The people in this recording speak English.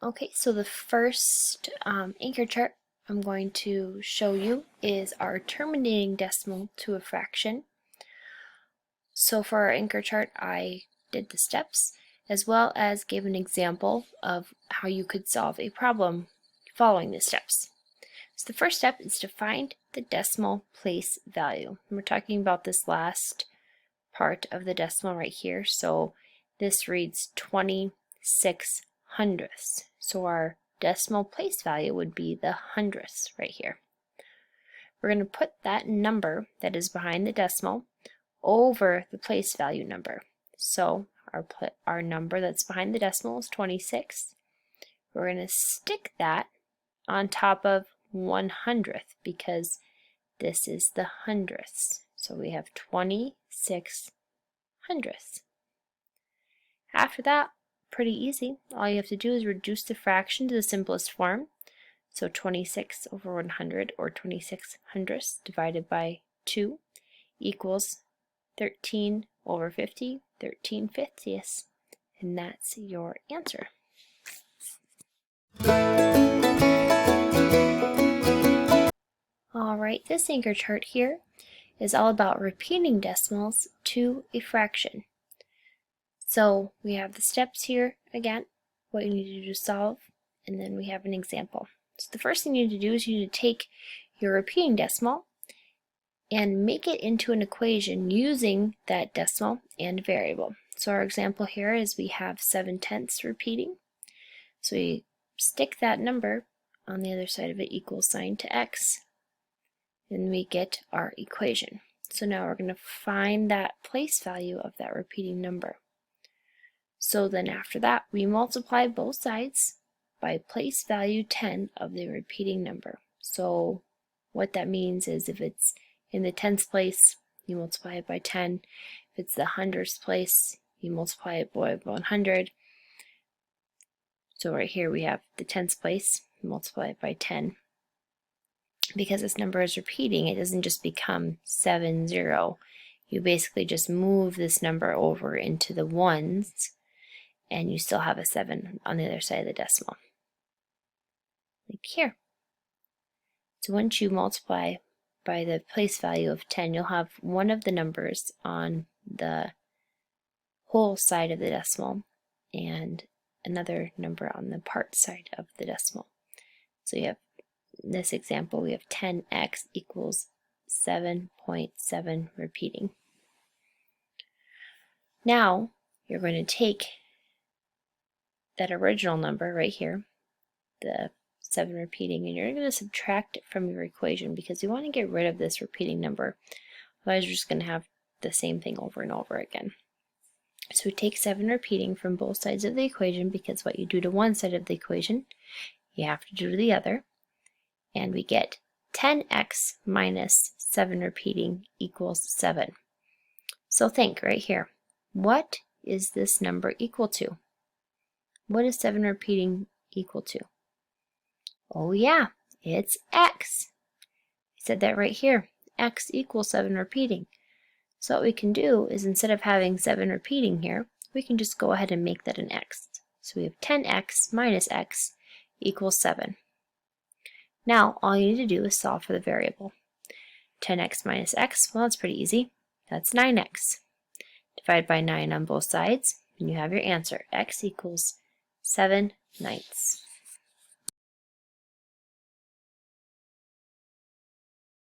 Okay, so the first anchor chart I'm going to show you is our terminating decimal to a fraction. So for our anchor chart, I did the steps as well as gave an example of how you could solve a problem following the steps. So the first step is to find the decimal place value. And we're talking about this last part of the decimal right here. So this reads 26 hundredths. So our decimal place value would be the hundredths right here. We're going to put that number that is behind the decimal over the place value number. So our number that's behind the decimal is 26. We're going to stick that on top of 100th because this is the hundredths. So we have 26 hundredths. After that, pretty easy. All you have to do is reduce the fraction to the simplest form. So 26 over 100, or 26 hundredths, divided by 2 equals 13 over 50, 13 fiftieths. And that's your answer. Alright, this anchor chart here is all about repeating decimals to a fraction. So we have the steps here again, what you need to do to solve, and then we have an example. So the first thing you need to do is you need to take your repeating decimal and make it into an equation using that decimal and variable. So our example here is we have 7/10 repeating. So we stick that number on the other side of it equals sign to x, and we get our equation. So now we're going to find that place value of that repeating number. So then after that, we multiply both sides by place value 10 of the repeating number. So what that means is if it's in the tenths place, you multiply it by 10. If it's the hundredths place, you multiply it by 100. So right here we have the tenths place, multiply it by 10. Because this number is repeating, it doesn't just become 70. You basically just move this number over into the ones, and you still have a 7 on the other side of the decimal, like here. So once you multiply by the place value of 10, you'll have one of the numbers on the whole side of the decimal and another number on the part side of the decimal. So you have, in this example, we have 10x equals 7.7 repeating. Now you're going to take that original number right here, the 7 repeating, and you're going to subtract it from your equation because you want to get rid of this repeating number. Otherwise, you're just going to have the same thing over and over again. So we take 7 repeating from both sides of the equation because what you do to one side of the equation, you have to do to the other. And we get 10x minus 7 repeating equals 7. So think right here, what is this number equal to? What is 7 repeating equal to? Oh yeah, it's x. I said that right here, x equals 7 repeating. So what we can do is instead of having 7 repeating here, we can just go ahead and make that an x. So we have 10x minus x equals 7. Now all you need to do is solve for the variable. 10x minus x, well, that's pretty easy. That's 9x. Divide by 9 on both sides, and you have your answer. X equals 7/9.